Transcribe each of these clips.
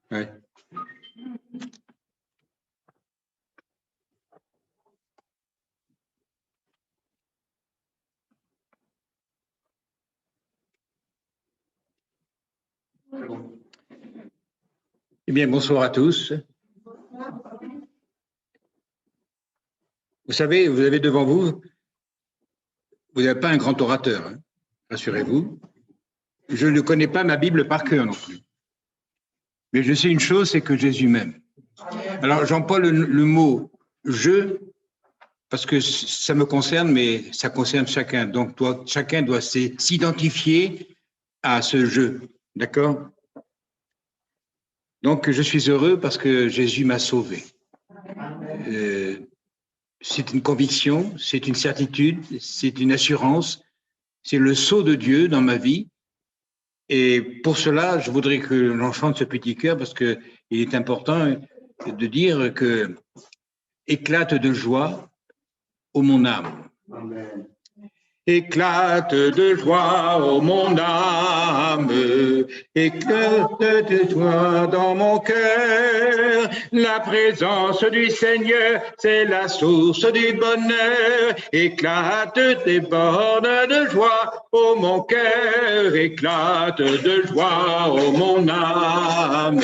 Ouais. Eh bien, bonsoir à tous. Vous savez, vous avez devant vous, vous n'avez pas un grand orateur, hein, rassurez-vous. Je ne connais pas ma Bible par cœur non plus. Mais je sais une chose, c'est que Jésus m'aime. Alors, j'emploie le mot « je » parce que ça me concerne, mais ça concerne chacun. Donc, chacun doit s'identifier à ce « je ». D'accord? Donc, je suis heureux parce que Jésus m'a sauvé. C'est une conviction, c'est une certitude, c'est une assurance, c'est le sceau de Dieu dans ma vie. Et pour cela, je voudrais que l'on chante ce petit chœur parce qu'il est important de dire que éclate de joie, ô mon âme. Amen. Éclate de joie, ô mon âme, éclate de joie dans mon cœur. La présence du Seigneur, c'est la source du bonheur. Éclate, déborde de joie, ô mon cœur. Éclate de joie, ô mon âme,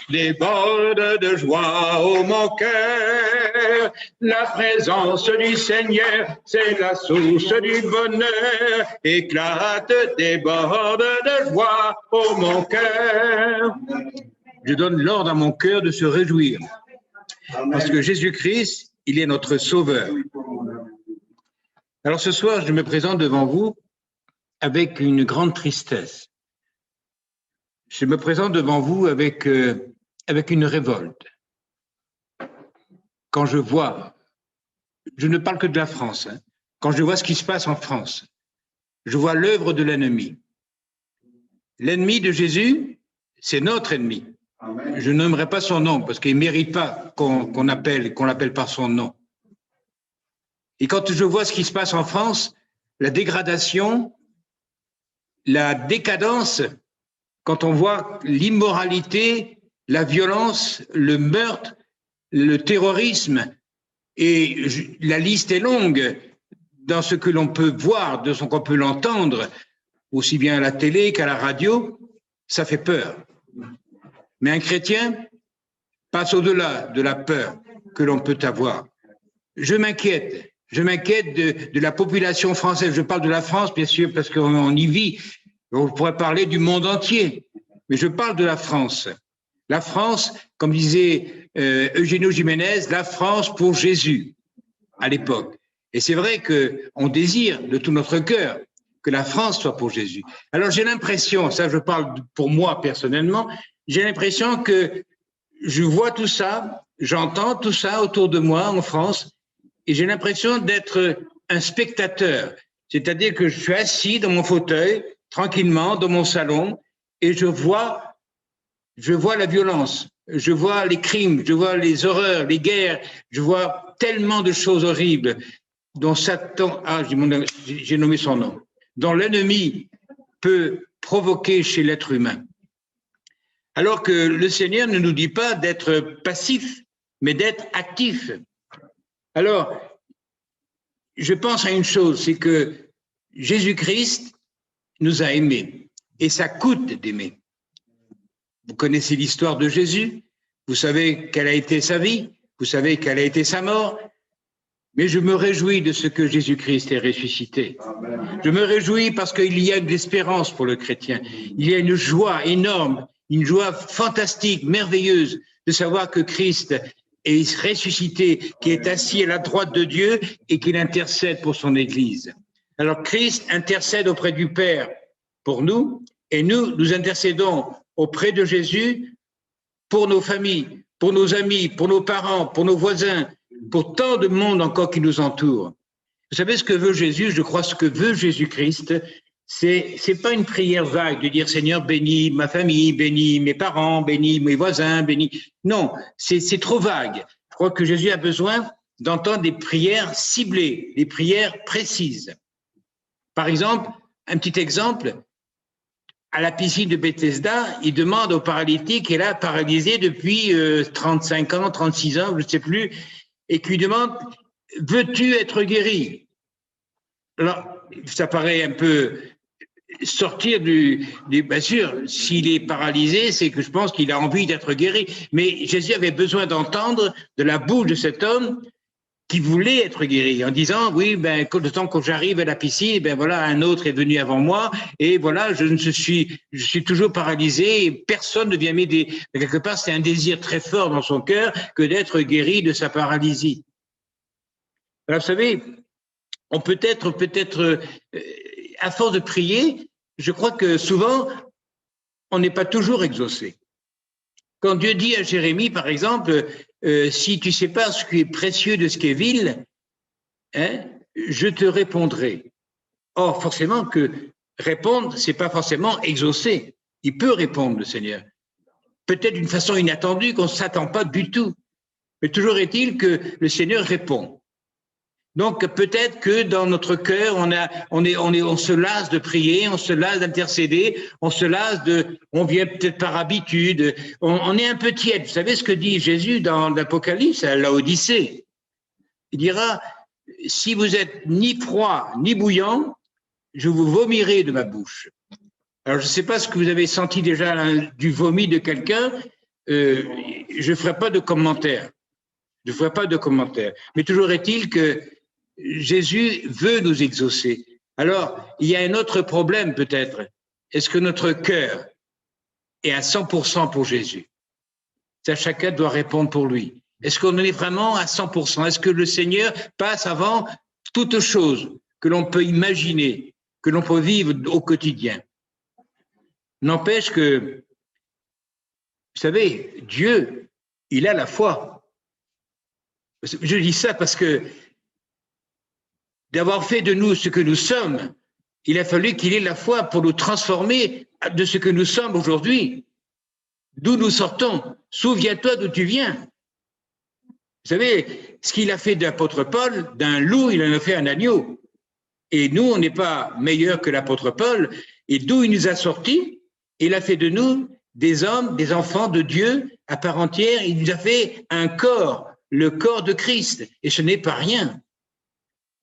déborde de joie, ô mon cœur. La présence du Seigneur, c'est la source du bonheur, éclate, déborde de joie, ô mon cœur. Je donne l'ordre à mon cœur de se réjouir, parce que Jésus-Christ, il est notre sauveur. Alors ce soir, je me présente devant vous avec une grande tristesse. Je me présente devant vous avec une révolte. Quand je vois, je ne parle que de la France, hein, quand je vois ce qui se passe en France, je vois l'œuvre de l'ennemi. L'ennemi de Jésus, c'est notre ennemi. Amen. Je nommerai pas son nom parce qu'il ne mérite pas qu'on l'appelle par son nom. Et quand je vois ce qui se passe en France, la dégradation, la décadence, quand on voit l'immoralité, la violence, le meurtre, le terrorisme, et la liste est longue dans ce que l'on peut voir, de ce qu'on peut l'entendre, aussi bien à la télé qu'à la radio, ça fait peur. Mais un chrétien passe au-delà de la peur que l'on peut avoir. Je m'inquiète de la population française. Je parle de la France, bien sûr, parce qu'on y vit. On pourrait parler du monde entier, mais je parle de la France. La France, comme disait Eugenio Jiménez, la France pour Jésus, à l'époque. Et c'est vrai qu'on désire de tout notre cœur que la France soit pour Jésus. Alors j'ai l'impression, ça je parle pour moi personnellement, j'ai l'impression que je vois tout ça, j'entends tout ça autour de moi en France, et j'ai l'impression d'être un spectateur. C'est-à-dire que je suis assis dans mon fauteuil, tranquillement, dans mon salon, et je vois la violence, je vois les crimes, je vois les horreurs, les guerres, je vois tellement de choses horribles dont Satan, j'ai nommé son nom, dont l'ennemi peut provoquer chez l'être humain. Alors que le Seigneur ne nous dit pas d'être passif, mais d'être actif. Alors, je pense à une chose, c'est que Jésus-Christ nous a aimés, et ça coûte d'aimer. Vous connaissez l'histoire de Jésus, vous savez quelle a été sa vie, vous savez quelle a été sa mort, mais je me réjouis de ce que Jésus-Christ est ressuscité. Amen. Je me réjouis parce qu'il y a une espérance pour le chrétien. Il y a une joie énorme, une joie fantastique, merveilleuse de savoir que Christ est ressuscité, qui est assis à la droite de Dieu et qu'il intercède pour son Église. Alors Christ intercède auprès du Père pour nous et nous intercédons auprès de Jésus pour nos familles, pour nos amis, pour nos parents, pour nos voisins, pour tant de monde encore qui nous entoure. Vous savez ce que veut Jésus? Je crois ce que veut Jésus-Christ, c'est pas une prière vague de dire Seigneur, bénis ma famille, bénis mes parents, bénis mes voisins, bénis. Non, c'est trop vague. Je crois que Jésus a besoin d'entendre des prières ciblées, des prières précises. Par exemple, un petit exemple, à la piscine de Bethesda, il demande au paralytique qui est là, paralysé depuis 35 ans, 36 ans, je ne sais plus, et qui lui demande « Veux-tu être guéri ?» Alors, ça paraît un peu sortir bien sûr, s'il est paralysé, c'est que je pense qu'il a envie d'être guéri. Mais Jésus avait besoin d'entendre de la bouche de cet homme qui voulait être guéri, en disant, oui, ben, le temps que j'arrive à la piscine, ben voilà, un autre est venu avant moi, et voilà, je suis toujours paralysé, et personne ne vient m'aider. Quelque part, c'est un désir très fort dans son cœur que d'être guéri de sa paralysie. Alors, vous savez, on peut être, à force de prier, je crois que souvent, on n'est pas toujours exaucé. Quand Dieu dit à Jérémie, par exemple, si tu sais pas ce qui est précieux de ce qui est vil, hein, je te répondrai. Or, forcément que répondre, c'est pas forcément exaucer. Il peut répondre, le Seigneur. Peut-être d'une façon inattendue, qu'on ne s'attend pas du tout. Mais toujours est-il que le Seigneur répond. Donc, peut-être que dans notre cœur, on se lasse de prier, on se lasse d'intercéder, on se lasse on vient peut-être par habitude, on est un peu tiède. Vous savez ce que dit Jésus dans l'Apocalypse à Laodicée? Il dira, si vous êtes ni froid ni bouillant, je vous vomirai de ma bouche. Alors, je ne sais pas ce que vous avez senti déjà du vomi de quelqu'un, je ne ferai pas de commentaire. Je ne ferai pas de commentaire. Mais toujours est-il que Jésus veut nous exaucer. Alors, il y a un autre problème peut-être. Est-ce que notre cœur est à 100% pour Jésus? Ça, chacun doit répondre pour lui. Est-ce qu'on en est vraiment à 100%? Est-ce que le Seigneur passe avant toute chose que l'on peut imaginer, que l'on peut vivre au quotidien? N'empêche que, vous savez, Dieu, il a la foi. Je dis ça parce que d'avoir fait de nous ce que nous sommes, il a fallu qu'il ait la foi pour nous transformer de ce que nous sommes aujourd'hui. D'où nous sortons. Souviens-toi d'où tu viens. Vous savez, ce qu'il a fait de l'apôtre Paul, d'un loup, il en a fait un agneau. Et nous, on n'est pas meilleurs que l'apôtre Paul. Et d'où il nous a sortis, il a fait de nous des hommes, des enfants de Dieu à part entière. Il nous a fait un corps, le corps de Christ. Et ce n'est pas rien.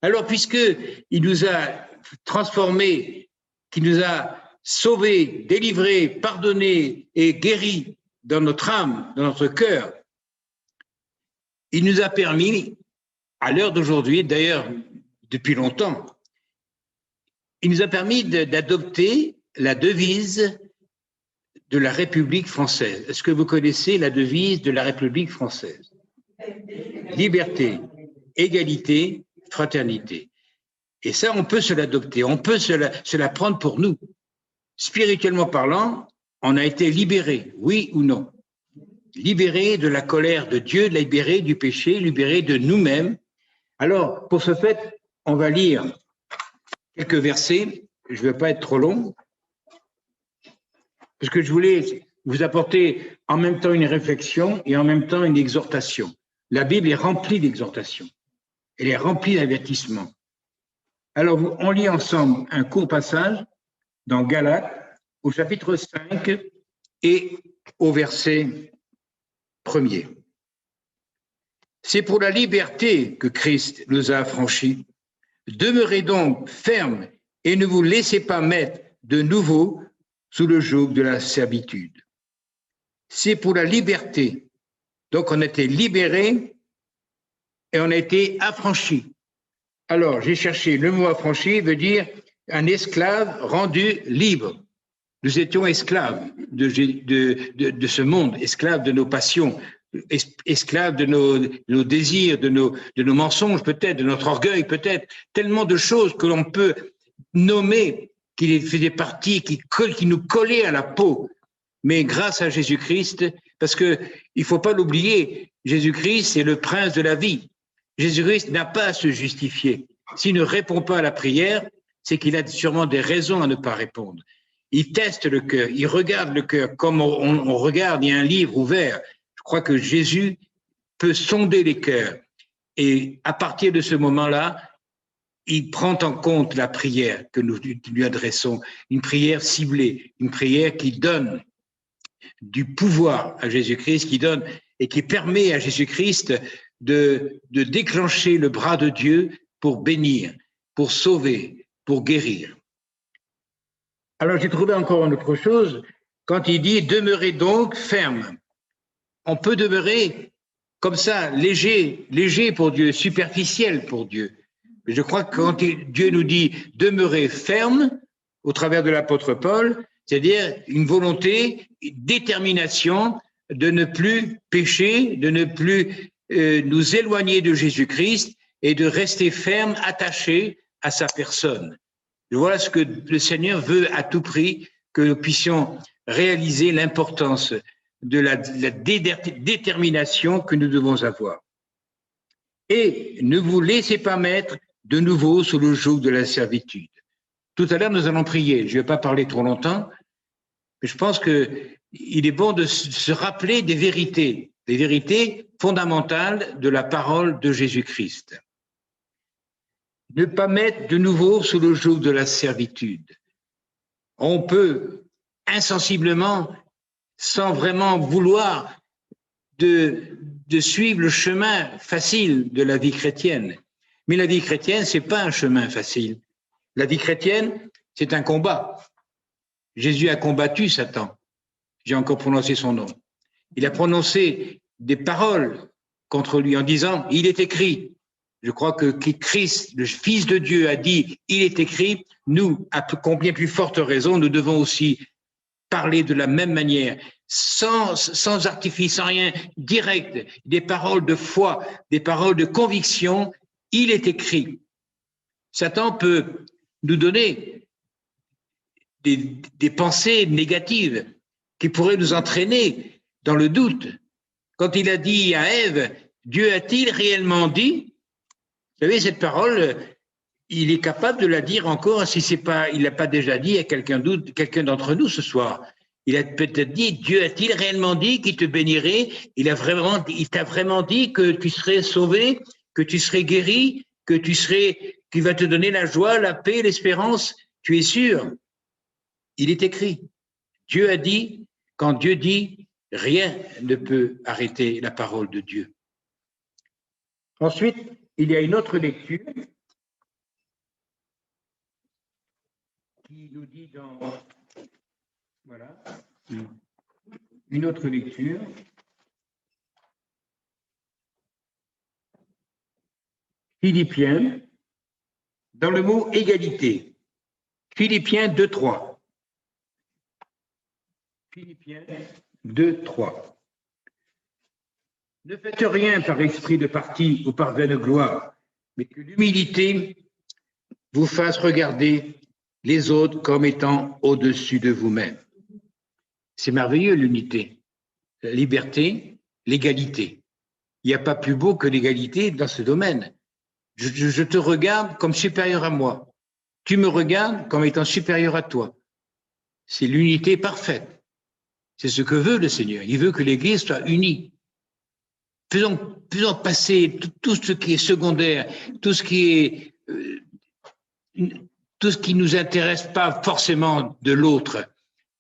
Alors, puisqu'il nous a transformés, qu'il nous a sauvés, délivrés, pardonnés et guéris dans notre âme, dans notre cœur, il nous a permis, à l'heure d'aujourd'hui, d'ailleurs depuis longtemps, il nous a permis d'adopter la devise de la République française. Est-ce que vous connaissez la devise de la République française? Liberté, égalité, fraternité. Et ça, on peut se l'adopter, on peut se la prendre pour nous. Spirituellement parlant, on a été libérés, oui ou non? Libérés de la colère de Dieu, libérés du péché, libérés de nous-mêmes. Alors, pour ce fait, on va lire quelques versets. Je ne vais pas être trop long, parce que je voulais vous apporter en même temps une réflexion et en même temps une exhortation. La Bible est remplie d'exhortations. Elle est remplie d'avertissements. Alors, on lit ensemble un court passage dans Galates, au chapitre 5 et au verset 1er. C'est pour la liberté que Christ nous a affranchis. Demeurez donc fermes et ne vous laissez pas mettre de nouveau sous le joug de la servitude. C'est pour la liberté. Donc, on a été libérés et on a été affranchis. Alors, j'ai cherché le mot affranchi, veut dire un esclave rendu libre. Nous étions esclaves de ce monde, esclaves de nos passions, esclaves de nos désirs, de nos mensonges peut-être, de notre orgueil peut-être, tellement de choses que l'on peut nommer qui faisaient partie, qui nous collaient à la peau. Mais grâce à Jésus-Christ, parce que il faut pas l'oublier, Jésus-Christ c'est le prince de la vie. Jésus-Christ n'a pas à se justifier. S'il ne répond pas à la prière, c'est qu'il a sûrement des raisons à ne pas répondre. Il teste le cœur, il regarde le cœur, comme on regarde, il y a un livre ouvert. Je crois que Jésus peut sonder les cœurs. Et à partir de ce moment-là, il prend en compte la prière que nous lui adressons, une prière ciblée, une prière qui donne du pouvoir à Jésus-Christ, qui donne et qui permet à Jésus-Christ de déclencher le bras de Dieu pour bénir, pour sauver, pour guérir. Alors j'ai trouvé encore une autre chose, quand il dit « demeurez donc ferme ». On peut demeurer comme ça, léger pour Dieu, superficiel pour Dieu. Mais je crois que quand Dieu nous dit « demeurez ferme », au travers de l'apôtre Paul, c'est-à-dire une volonté, une détermination de ne plus pécher, de ne plus nous éloigner de Jésus-Christ et de rester ferme, attaché à sa personne. Voilà ce que le Seigneur veut à tout prix, que nous puissions réaliser l'importance de la détermination que nous devons avoir. Et ne vous laissez pas mettre de nouveau sous le joug de la servitude. Tout à l'heure, nous allons prier. Je ne vais pas parler trop longtemps, mais je pense qu'il est bon de se rappeler des vérités fondamentales de la parole de Jésus-Christ. Ne pas mettre de nouveau sous le joug de la servitude. On peut insensiblement, sans vraiment vouloir, de suivre le chemin facile de la vie chrétienne. Mais la vie chrétienne, ce n'est pas un chemin facile. La vie chrétienne, c'est un combat. Jésus a combattu Satan. J'ai encore prononcé son nom. Il a prononcé des paroles contre lui en disant « il est écrit ». Je crois que Christ, le Fils de Dieu, a dit « il est écrit ». Nous, à combien plus forte raison, nous devons aussi parler de la même manière, sans artifice, sans rien, direct, des paroles de foi, des paroles de conviction. Il est écrit. Satan peut nous donner des pensées négatives qui pourraient nous entraîner dans le doute. Quand il a dit à Ève, Dieu a-t-il réellement dit? Vous savez, cette parole, il est capable de la dire encore si c'est pas, il l'a pas déjà dit à quelqu'un d'entre nous ce soir. Il a peut-être dit, Dieu a-t-il réellement dit qu'il te bénirait? Il t'a vraiment dit que tu serais sauvé, que tu serais guéri, qu'il va te donner la joie, la paix, l'espérance. Tu es sûr? Il est écrit. Dieu a dit, quand Dieu dit, rien ne peut arrêter la parole de Dieu. Ensuite, il y a une autre lecture qui nous dit dans... Voilà. Une autre lecture. Philippiens, dans le mot égalité. Philippiens 2.3. Philippiens 2.3. Ne faites rien par esprit de parti ou par vaine gloire, mais que l'humilité vous fasse regarder les autres comme étant au-dessus de vous-même. C'est merveilleux, l'unité, la liberté, l'égalité. Il n'y a pas plus beau que l'égalité dans ce domaine. Je te regarde comme supérieur à moi. Tu me regardes comme étant supérieur à toi. C'est l'unité parfaite. C'est ce que veut le Seigneur. Il veut que l'Église soit unie. Faisons passer tout ce qui est secondaire, tout ce qui nous intéresse pas forcément de l'autre.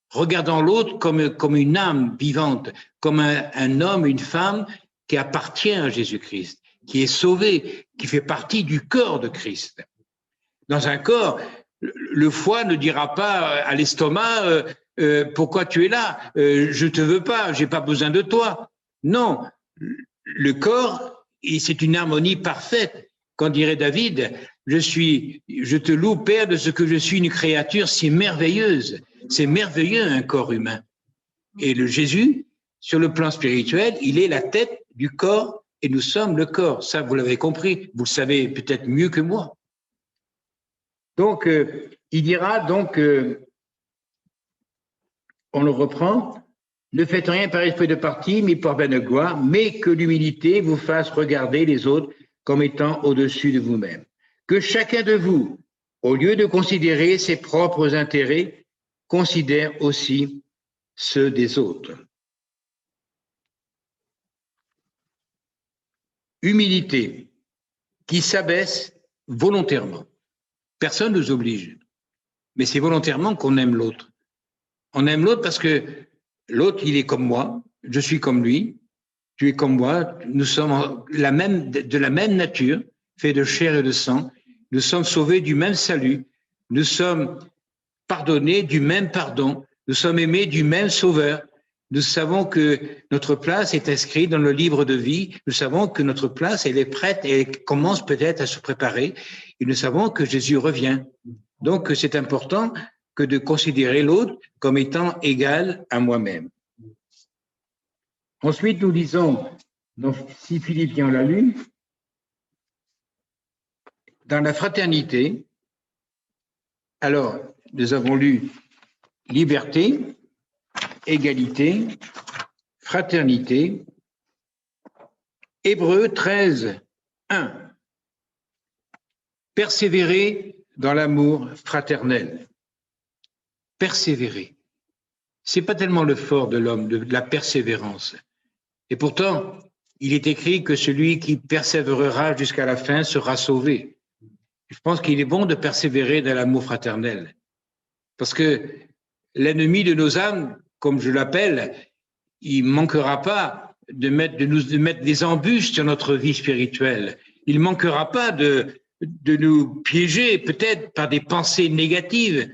Regardons l'autre comme une âme vivante, comme un homme, une femme qui appartient à Jésus-Christ, qui est sauvé, qui fait partie du corps de Christ. Dans un corps, le foie ne dira pas à l'estomac pourquoi tu es là, je te veux pas, j'ai pas besoin de toi. Non, le corps, c'est une harmonie parfaite. Quand dirait David, je te loue, Père, de ce que je suis une créature si merveilleuse. C'est merveilleux un corps humain. Et le Jésus, sur le plan spirituel, il est la tête du corps et nous sommes le corps. Ça, vous l'avez compris, vous le savez peut-être mieux que moi. Donc, il dira donc, on le reprend, ne faites rien par esprit de parti, mais par vaine gloire, mais que l'humilité vous fasse regarder les autres comme étant au-dessus de vous-même. Que chacun de vous, au lieu de considérer ses propres intérêts, considère aussi ceux des autres. Humilité qui s'abaisse volontairement. Personne ne nous oblige. Mais c'est volontairement qu'on aime l'autre. On aime l'autre parce que l'autre, il est comme moi, je suis comme lui, tu es comme moi, nous sommes de la même nature, faits de chair et de sang, nous sommes sauvés du même salut, nous sommes pardonnés du même pardon, nous sommes aimés du même sauveur. Nous savons que notre place est inscrite dans le livre de vie, nous savons que notre place, elle est prête et elle commence peut-être à se préparer, et nous savons que Jésus revient. Donc, c'est important que de considérer l'autre comme étant égal à moi-même. Ensuite, nous lisons, si Philippiens l'a lu, dans la fraternité. Alors, nous avons lu liberté, égalité, fraternité. Hébreux 13, 1. Persévérer dans l'amour fraternel. Persévérer. C'est pas tellement le fort de l'homme, de la persévérance. Et pourtant, il est écrit que celui qui persévérera jusqu'à la fin sera sauvé. Je pense qu'il est bon de persévérer dans l'amour fraternel. Parce que l'ennemi de nos âmes, comme je l'appelle, il ne manquera pas de mettre des embûches sur notre vie spirituelle. Il ne manquera pas de nous piéger peut-être par des pensées négatives.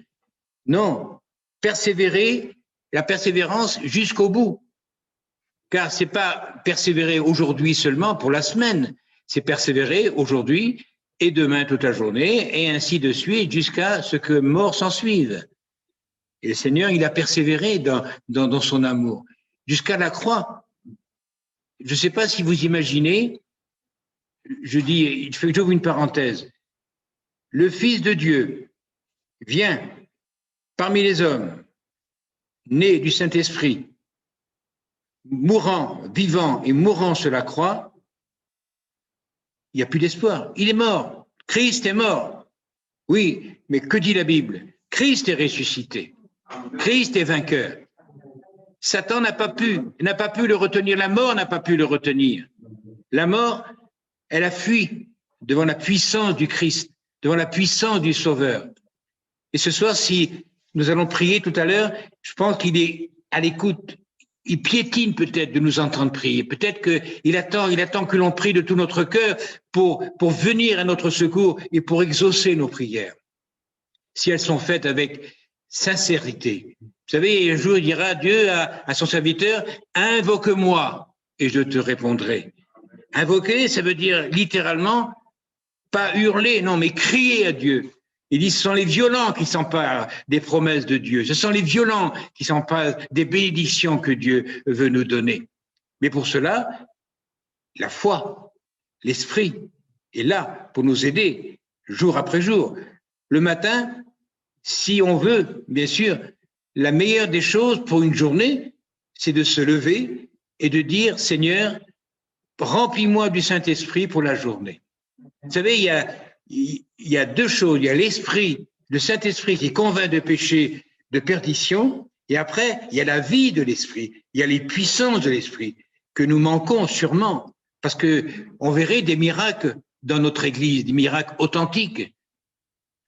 Non, persévérer, la persévérance jusqu'au bout. Car ce n'est pas persévérer aujourd'hui seulement pour la semaine, c'est persévérer aujourd'hui et demain toute la journée, et ainsi de suite jusqu'à ce que mort s'en suive. Et le Seigneur, il a persévéré dans son amour, jusqu'à la croix. Je ne sais pas si vous imaginez, j'ouvre une parenthèse, le Fils de Dieu vient parmi les hommes, né du Saint-Esprit, mourant, vivant et mourant sur la croix, il n'y a plus d'espoir. Il est mort. Christ est mort. Oui, mais que dit la Bible? Christ est ressuscité. Christ est vainqueur. Satan n'a pas pu le retenir. La mort n'a pas pu le retenir. La mort, elle a fui devant la puissance du Christ, devant la puissance du Sauveur. Et ce soir, si nous allons prier tout à l'heure, je pense qu'il est à l'écoute. Il piétine peut-être de nous entendre prier. Peut-être qu'il attend que l'on prie de tout notre cœur pour venir à notre secours et pour exaucer nos prières. Si elles sont faites avec sincérité. Vous savez, un jour, il dira Dieu à son serviteur, invoque-moi et je te répondrai. Invoquer, ça veut dire littéralement, pas hurler, non, mais crier à Dieu. Il dit, ce sont les violents qui s'emparent des promesses de Dieu. Ce sont les violents qui s'emparent des bénédictions que Dieu veut nous donner. Mais pour cela, la foi, l'esprit est là pour nous aider jour après jour. Le matin, si on veut, bien sûr, la meilleure des choses pour une journée, c'est de se lever et de dire, Seigneur, remplis-moi du Saint-Esprit pour la journée. Vous savez, il y a deux choses. Il y a l'esprit, le Saint-Esprit qui convainc de péché, de perdition, et après, il y a la vie de l'esprit, il y a les puissances de l'esprit que nous manquons sûrement, parce que on verrait des miracles dans notre Église, des miracles authentiques.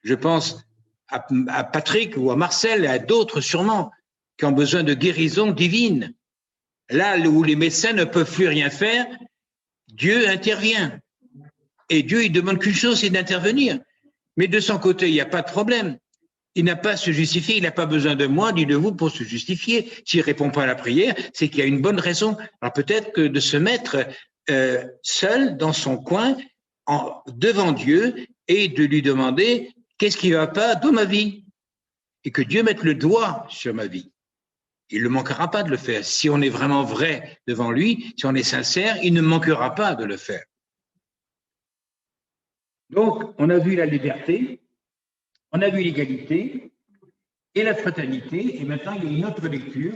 Je pense à Patrick ou à Marcel et à d'autres sûrement qui ont besoin de guérison divine. Là où les médecins ne peuvent plus rien faire, Dieu intervient. Et Dieu, il demande qu'une chose, c'est d'intervenir. Mais de son côté, il n'y a pas de problème. Il n'a pas à se justifier, il n'a pas besoin de moi ni de vous pour se justifier. S'il ne répond pas à la prière, c'est qu'il y a une bonne raison. Alors peut-être que de se mettre seul dans son coin, devant Dieu, et de lui demander qu'est-ce qui ne va pas dans ma vie, et que Dieu mette le doigt sur ma vie. Il ne manquera pas de le faire. Si on est vraiment vrai devant lui, si on est sincère, il ne manquera pas de le faire. Donc, on a vu la liberté, on a vu l'égalité et la fraternité, et maintenant il y a une autre lecture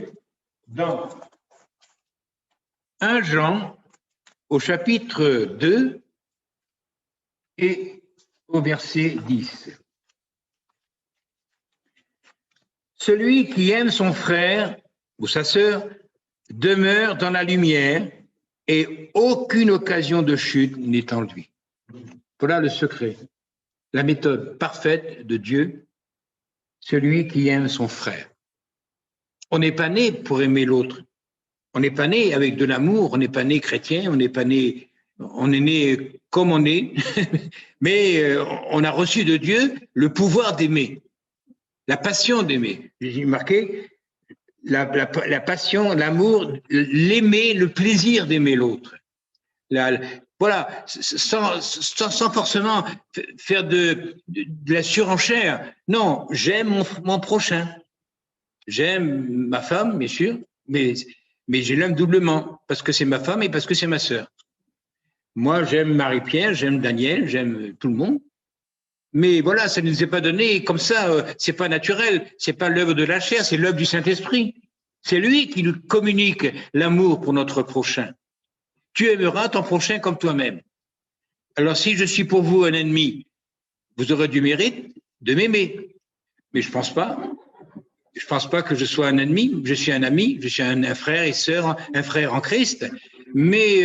dans 1 Jean au chapitre 2 et au verset 10. Celui qui aime son frère ou sa sœur demeure dans la lumière et aucune occasion de chute n'est en lui. Voilà le secret. la méthode parfaite de Dieu, celui qui aime son frère. On n'est pas né pour aimer l'autre. On n'est pas né avec de l'amour, on n'est pas né chrétien, on n'est pas né, on est né comme on est, mais on a reçu de Dieu le pouvoir d'aimer, la passion d'aimer. J'ai marqué la passion, l'amour, l'aimer, le plaisir d'aimer l'autre. Voilà, sans forcément faire de la surenchère. Non, j'aime mon prochain. J'aime ma femme, bien sûr, mais je l'aime doublement, parce que c'est ma femme et parce que c'est ma sœur. Moi, j'aime Marie-Pierre, j'aime Daniel, j'aime tout le monde. Mais voilà, ça ne nous est pas donné comme ça, c'est pas naturel, c'est pas l'œuvre de la chair, c'est l'œuvre du Saint-Esprit. C'est lui qui nous communique l'amour pour notre prochain. Tu aimeras ton prochain comme toi-même. Alors, si je suis pour vous un ennemi, vous aurez du mérite de m'aimer. Mais je pense pas. Je pense pas que je sois un ennemi. Je suis un ami, je suis un frère et sœur, un frère en Christ. Mais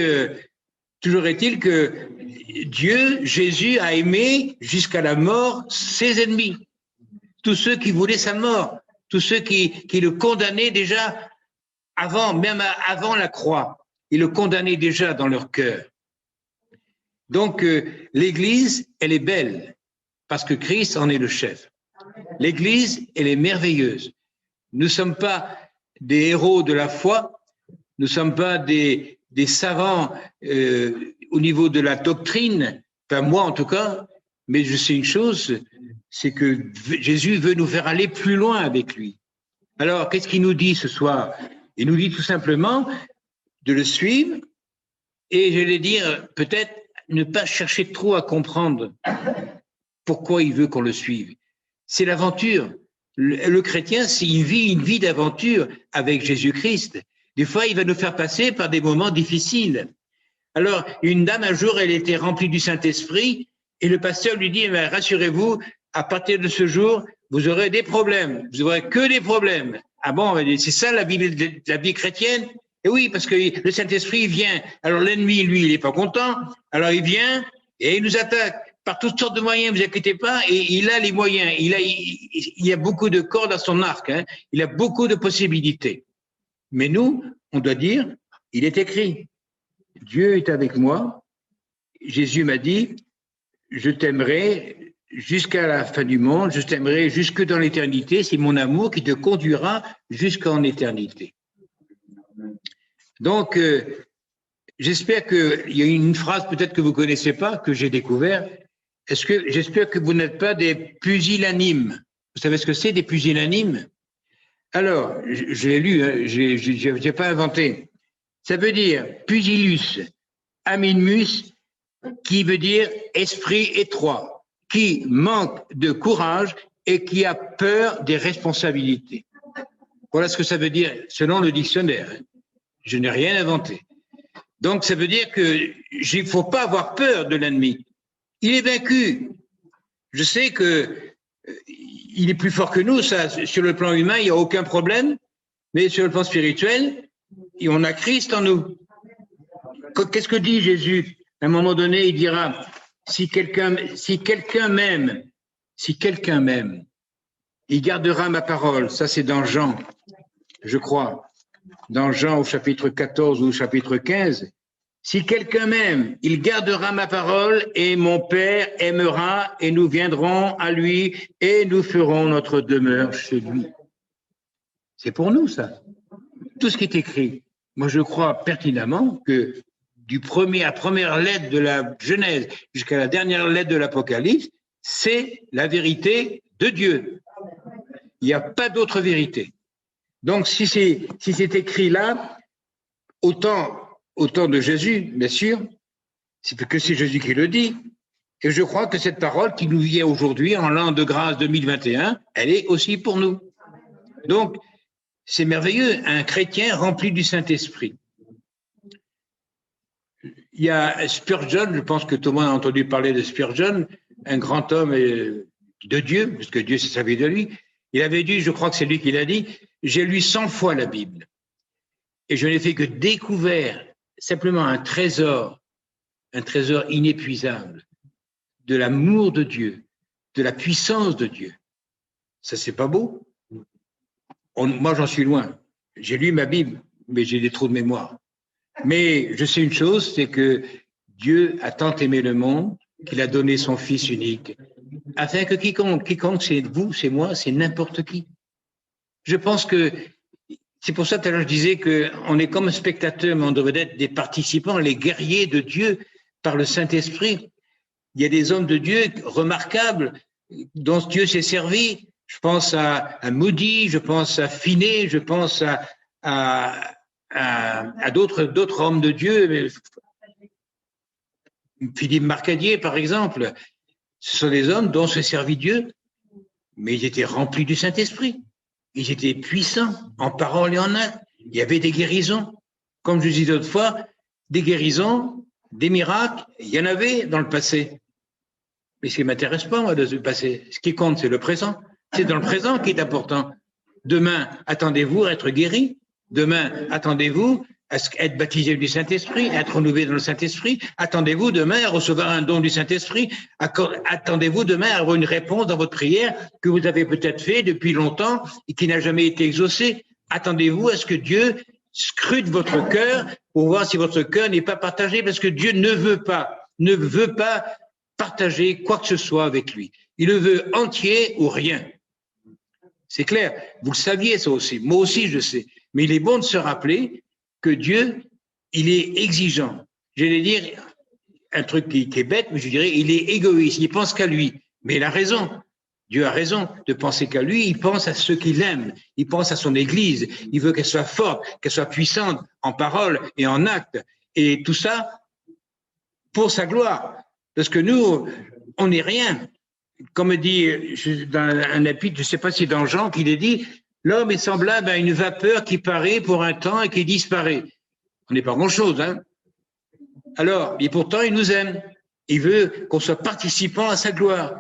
toujours est-il que Dieu, Jésus, a aimé jusqu'à la mort ses ennemis. Tous ceux qui voulaient sa mort, tous ceux qui le condamnaient déjà avant, même avant la croix. Ils le condamnaient déjà dans leur cœur. Donc, l'Église, elle est belle, parce que Christ en est le chef. L'Église, elle est merveilleuse. Nous ne sommes pas des héros de la foi, nous ne sommes pas des savants au niveau de la doctrine, enfin moi en tout cas, mais je sais une chose, c'est que Jésus veut nous faire aller plus loin avec lui. Alors, qu'est-ce qu'il nous dit ce soir? Il nous dit tout simplement de le suivre et, j'allais dire, peut-être ne pas chercher trop à comprendre pourquoi il veut qu'on le suive. C'est l'aventure. Le chrétien, s'il vit une vie d'aventure avec Jésus-Christ, des fois, il va nous faire passer par des moments difficiles. Alors, une dame, un jour, elle était remplie du Saint-Esprit et le pasteur lui dit, eh rassurez-vous, à partir de ce jour, vous aurez des problèmes. Vous n'aurez que des problèmes. Ah bon, c'est ça la vie chrétienne? Et oui, parce que le Saint-Esprit vient. Alors l'ennemi, lui, il n'est pas content. Alors il vient et il nous attaque par toutes sortes de moyens, vous inquiétez pas, et il a les moyens. Il a beaucoup de cordes à son arc. Hein. Il a beaucoup de possibilités. Mais nous, on doit dire, il est écrit, Dieu est avec moi. Jésus m'a dit, je t'aimerai jusqu'à la fin du monde, je t'aimerai jusque dans l'éternité, c'est mon amour qui te conduira jusqu'en éternité. Donc, j'espère qu'il y a une phrase peut-être que vous ne connaissez pas, que j'ai découvert. J'espère que vous n'êtes pas des pusillanimes. Vous savez ce que c'est, des pusillanimes? Alors, je l'ai lu, hein, je n'ai pas inventé. Ça veut dire pusillus, animus, qui veut dire esprit étroit, qui manque de courage et qui a peur des responsabilités. Voilà ce que ça veut dire selon le dictionnaire. Je n'ai rien inventé. Donc, ça veut dire qu'il ne faut pas avoir peur de l'ennemi. Il est vaincu. Je sais qu'il est plus fort que nous, ça, sur le plan humain, il n'y a aucun problème, mais sur le plan spirituel, on a Christ en nous. Qu'est-ce que dit Jésus? À un moment donné, il dira, si quelqu'un m'aime, il gardera ma parole. Ça, c'est dans Jean, je crois. Dans Jean au chapitre 14 ou au chapitre 15, si quelqu'un m'aime, il gardera ma parole et mon Père aimera et nous viendrons à lui et nous ferons notre demeure chez lui. C'est pour nous ça. Tout ce qui est écrit. Moi je crois pertinemment que du à première lettre de la Genèse jusqu'à la dernière lettre de l'Apocalypse, c'est la vérité de Dieu. Il n'y a pas d'autre vérité. Donc, si c'est écrit là, autant de Jésus, bien sûr, c'est Jésus qui le dit. Et je crois que cette parole qui nous vient aujourd'hui, en l'an de grâce 2021, elle est aussi pour nous. Donc, c'est merveilleux, un chrétien rempli du Saint-Esprit. Il y a Spurgeon, je pense que tout le monde a entendu parler de Spurgeon, un grand homme de Dieu, parce que Dieu s'est servi de lui. Il avait dit, je crois que c'est lui qui l'a dit, j'ai lu 100 fois la Bible et je n'ai fait que découvrir simplement un trésor inépuisable de l'amour de Dieu, de la puissance de Dieu. Ça, c'est pas beau. Moi, j'en suis loin. J'ai lu ma Bible, mais j'ai des trous de mémoire. Mais je sais une chose, c'est que Dieu a tant aimé le monde qu'il a donné son Fils unique, afin que quiconque, c'est vous, c'est moi, c'est n'importe qui. Je pense que c'est pour ça que tout à l'heure je disais qu'on est comme spectateurs, mais on devrait être des participants, les guerriers de Dieu par le Saint-Esprit. Il y a des hommes de Dieu remarquables dont Dieu s'est servi. Je pense à Moody, je pense à Finney, je pense à d'autres hommes de Dieu. Philippe Marcadier, par exemple. Ce sont des hommes dont s'est servi Dieu, mais ils étaient remplis du Saint-Esprit. Ils étaient puissants en parole et en acte. Il y avait des guérisons. Comme je disais autrefois, des guérisons, des miracles, il y en avait dans le passé. Mais ce qui ne m'intéresse pas, moi, de ce passé, ce qui compte, c'est le présent. C'est dans le présent qui est important. Demain, attendez-vous à être guéri. Demain, attendez-vous à être baptisé du Saint-Esprit, à être renouvelé dans le Saint-Esprit. Attendez-vous demain à recevoir un don du Saint-Esprit. Attendez-vous demain à avoir une réponse dans votre prière que vous avez peut-être fait depuis longtemps et qui n'a jamais été exaucée. Attendez-vous à ce que Dieu scrute votre cœur pour voir si votre cœur n'est pas partagé, parce que Dieu ne veut pas partager quoi que ce soit avec lui. Il le veut entier ou rien. C'est clair. Vous le saviez ça aussi. Moi aussi, je sais. Mais il est bon de se rappeler que Dieu, il est exigeant. J'allais dire un truc qui est bête, mais je dirais, il est égoïste. Il pense qu'à lui. Mais il a raison. Dieu a raison de penser qu'à lui. Il pense à ceux qu'il aime. Il pense à son Église. Il veut qu'elle soit forte, qu'elle soit puissante en parole et en acte. Et tout ça pour sa gloire. Parce que nous, on n'est rien. Comme dit dans un épître, je ne sais pas si dans Jean, qu'il est dit, l'homme est semblable à une vapeur qui paraît pour un temps et qui disparaît. On n'est pas grand-chose, hein. Alors, et pourtant, il nous aime. Il veut qu'on soit participant à sa gloire.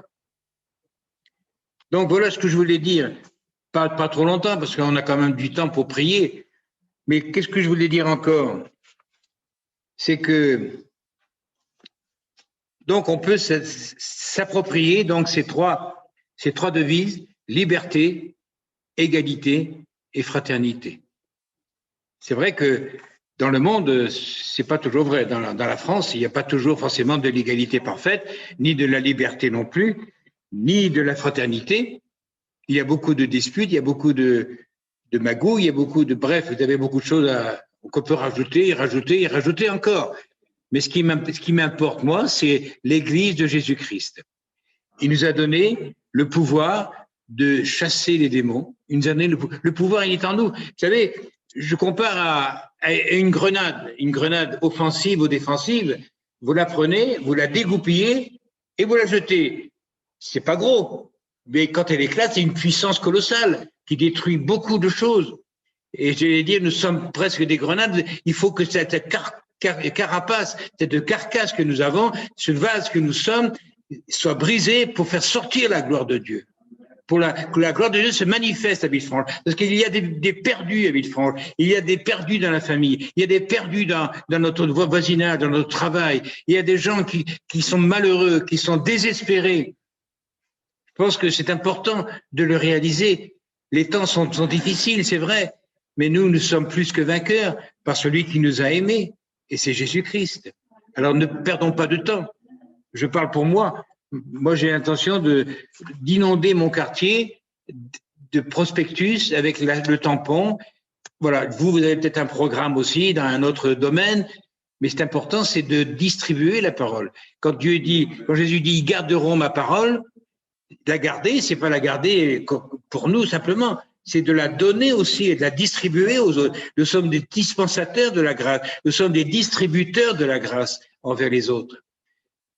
Donc, voilà ce que je voulais dire. Pas trop longtemps, parce qu'on a quand même du temps pour prier. Mais qu'est-ce que je voulais dire encore? C'est que donc, on peut s'approprier donc ces trois devises, liberté, égalité et fraternité. C'est vrai que dans le monde, c'est pas toujours vrai. Dans la France, il n'y a pas toujours forcément de l'égalité parfaite, ni de la liberté non plus, ni de la fraternité. Il y a beaucoup de disputes, il y a beaucoup de magouilles, il y a beaucoup de... Bref, vous avez beaucoup de choses qu'on peut rajouter, et rajouter encore. Mais ce qui m'importe, moi, c'est l'Église de Jésus-Christ. Il nous a donné le pouvoir de chasser les démons. Il nous a donné le pouvoir, il est en nous. Vous savez, je compare à une grenade offensive ou défensive. Vous la prenez, vous la dégoupillez et vous la jetez. C'est pas gros, mais quand elle éclate, c'est une puissance colossale qui détruit beaucoup de choses. Et j'allais dire, nous sommes presque des grenades. Il faut que cette carapace, cette carcasse que nous avons, ce vase que nous sommes, soit brisé pour faire sortir la gloire de Dieu. Que la gloire de Dieu se manifeste à Villefranche. Parce qu'il y a des perdus à Villefranche. Il y a des perdus dans la famille. Il y a des perdus dans notre voisinage, dans notre travail. Il y a des gens qui sont malheureux, qui sont désespérés. Je pense que c'est important de le réaliser. Les temps sont difficiles, c'est vrai. Mais nous sommes plus que vainqueurs par celui qui nous a aimés. Et c'est Jésus-Christ. Alors ne perdons pas de temps. Je parle pour moi. Moi, j'ai l'intention d'inonder mon quartier de prospectus avec le tampon. Voilà, vous avez peut-être un programme aussi dans un autre domaine, mais c'est important, c'est de distribuer la parole. Quand Jésus dit, ils garderont ma parole, la garder, c'est pas la garder pour nous simplement, c'est de la donner aussi et de la distribuer aux autres. Nous sommes des dispensateurs de la grâce, nous sommes des distributeurs de la grâce envers les autres.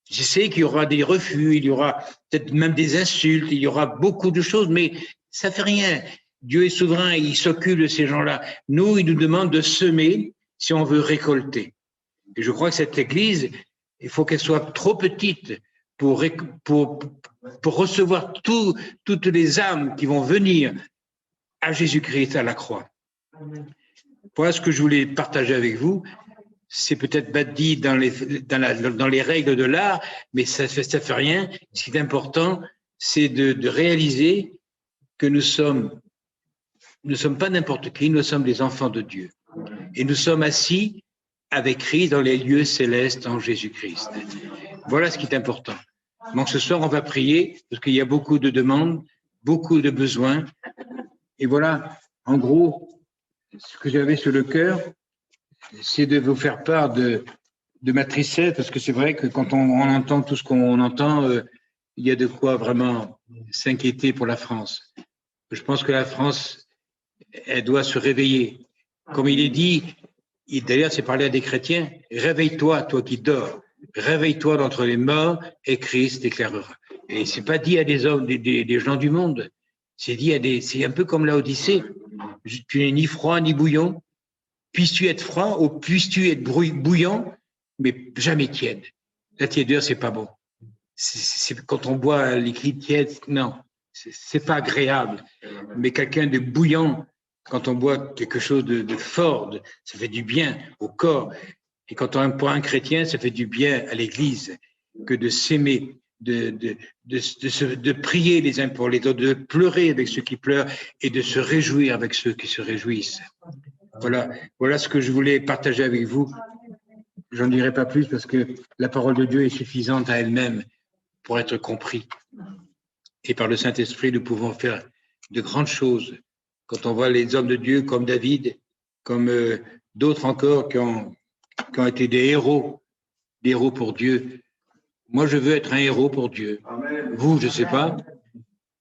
Je sais qu'il y aura des refus, il y aura peut-être même des insultes, il y aura beaucoup de choses, mais ça fait rien. Dieu est souverain, il s'occupe de ces gens-là. Nous, il nous demande de semer si on veut récolter. Et je crois que cette Église, il faut qu'elle soit trop petite pour recevoir toutes les âmes qui vont venir à Jésus-Christ à la croix. Voilà ce que je voulais partager avec vous. C'est peut-être pas dit dans les règles de l'art, mais ça fait rien. Ce qui est important, c'est de réaliser que nous ne sommes pas n'importe qui, nous sommes des enfants de Dieu. Et nous sommes assis avec Christ dans les lieux célestes en Jésus-Christ. Voilà ce qui est important. Donc ce soir, on va prier parce qu'il y a beaucoup de demandes, beaucoup de besoins. Et voilà, en gros, ce que j'avais sur le cœur, c'est de vous faire part de ma tristesse, parce que c'est vrai que quand on entend tout ce qu'on entend, il y a de quoi vraiment s'inquiéter pour la France. Je pense que la France, elle doit se réveiller. Comme il est dit, d'ailleurs c'est parlé à des chrétiens, réveille-toi, toi qui dors, réveille-toi d'entre les morts et Christ t'éclairera. Et c'est pas dit à des hommes, des gens du monde, c'est dit à c'est un peu comme la Odyssée. Tu n'es ni froid ni bouillant, puisses-tu être froid ou puisses-tu être bouillant, mais jamais tiède. La tiédeur, c'est pas bon. Quand on boit un liquide tiède, non, c'est pas agréable. Mais quelqu'un de bouillant, quand on boit quelque chose de fort, ça fait du bien au corps. Et pour un chrétien, ça fait du bien à l'Église que de s'aimer, de prier les uns pour les autres, de pleurer avec ceux qui pleurent et de se réjouir avec ceux qui se réjouissent. Voilà ce que je voulais partager avec vous. J'en dirai pas plus parce que la parole de Dieu est suffisante à elle-même pour être compris. Et par le Saint-Esprit, nous pouvons faire de grandes choses. Quand on voit les hommes de Dieu comme David, comme d'autres encore qui ont été des héros pour Dieu. Moi, je veux être un héros pour Dieu. Vous, je ne sais pas.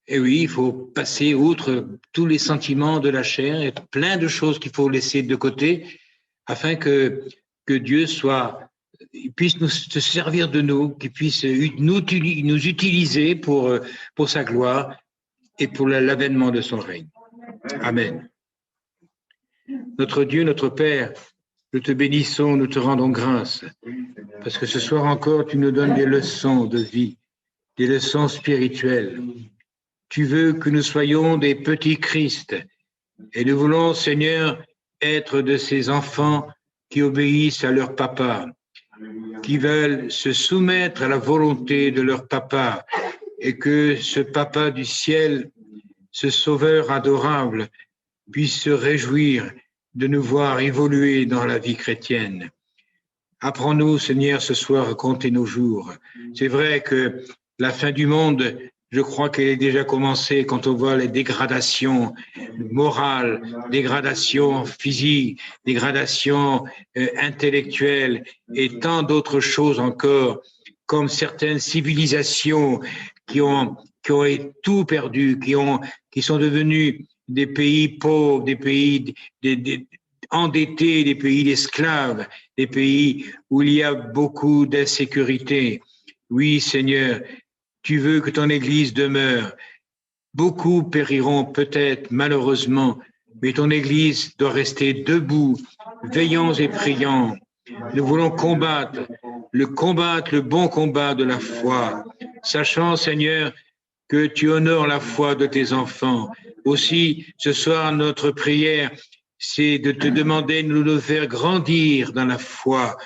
Et oui, il faut passer outre tous les sentiments de la chair, il y a plein de choses qu'il faut laisser de côté afin que Dieu puisse se servir de nous, qu'il puisse nous utiliser pour sa gloire et pour l'avènement de son règne. Amen. Notre Dieu, notre Père, nous te bénissons, nous te rendons grâce, parce que ce soir encore, tu nous donnes des leçons de vie, des leçons spirituelles. Tu veux que nous soyons des petits Christ, et nous voulons, Seigneur, être de ces enfants qui obéissent à leur papa, qui veulent se soumettre à la volonté de leur papa, et que ce papa du ciel, ce sauveur adorable, puisse se réjouir de nous voir évoluer dans la vie chrétienne. Apprends-nous, Seigneur, ce soir à compter nos jours. C'est vrai que la fin du monde, je crois qu'elle est déjà commencée quand on voit les dégradations morales, dégradations physiques, dégradations intellectuelles et tant d'autres choses encore, comme certaines civilisations qui ont tout perdu, qui sont devenues des pays pauvres, des pays endettés, des pays d'esclaves, des pays où il y a beaucoup d'insécurité. Oui, Seigneur, tu veux que ton Église demeure. Beaucoup périront peut-être, malheureusement, mais ton Église doit rester debout, veillants et priants. Nous voulons combattre le bon combat de la foi, sachant, Seigneur, que tu honores la foi de tes enfants. Aussi, ce soir, notre prière, c'est de te demander de nous faire grandir dans la foi,